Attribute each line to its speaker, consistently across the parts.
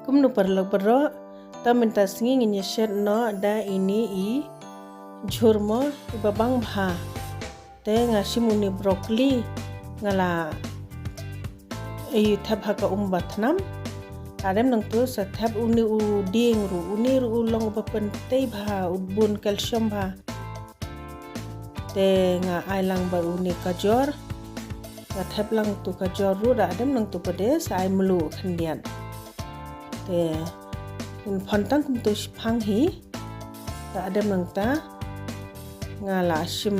Speaker 1: Kumno perlu bero, ta minta singi nginya shet no da ini I jhur mo ibabang bha. Te ngasim uni brokoli ngala I thap haka batnam. Adem nang tu sa thap uni u ding ru uni ru long bapen tei bha ubun calcium bha. Te nga ailang bar uni kajor. Nga thap lang tu kajor ru da adem nang tu pedes ai melu khandian. Te in phantang kum tu phang hi ta adem nang ta ngala sim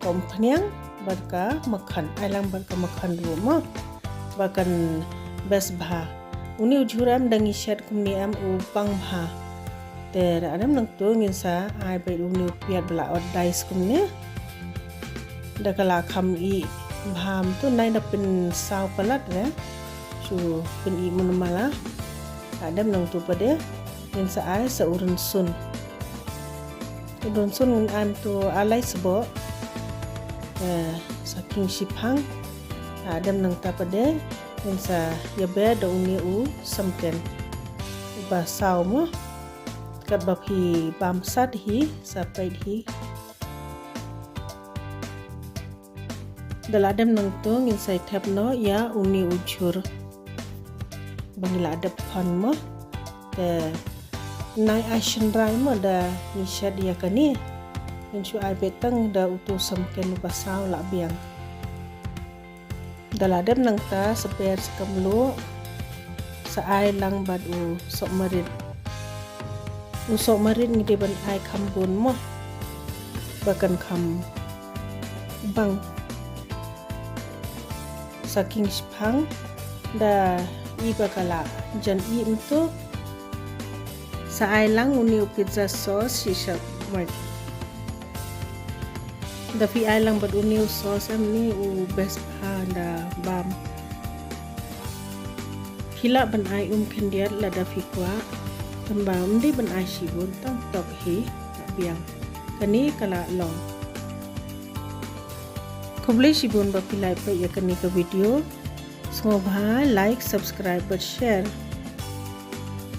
Speaker 1: kompanyang barka makhan ailang barka makhan ru mo bakan bes bha uni ujuram dangi shet kumni am u pang bha te adem nang tu ngin sa ai bai uni piat bla od dice kumne da kala kham I bham tu nai da pin saw palat ne chu pin I munmala adem nang tu pade ngin sa ai sa urun sun ngun an tu alai sebo saking sipang adem nang ta pade ngin sa yabe da uni u samken ba saw mo kat bap hi bam sat hi sapai hi daladem nang tu ngin sai thap no ya uni ujur bangila adep phan mo te nai action rai mo da ni shed ya kani ngin chu ai betang da utu samken ba saw la biang daladem nang ta seper sekamlu sa ai lang bad u sok marit ngide ban ai khambun mo bakan kham bang saking spang da I bakala jan I untuk sa ai lang uni pizza sauce sisa mat da fi ai lang bad uni sauce am ni u best da bam hila ban ai khendiat la da fi kwa tamba di ban ai sibun tang tok hi biang kani kala long khoble sibun ba pilai pa ya kani ka video so bha like subscribe but share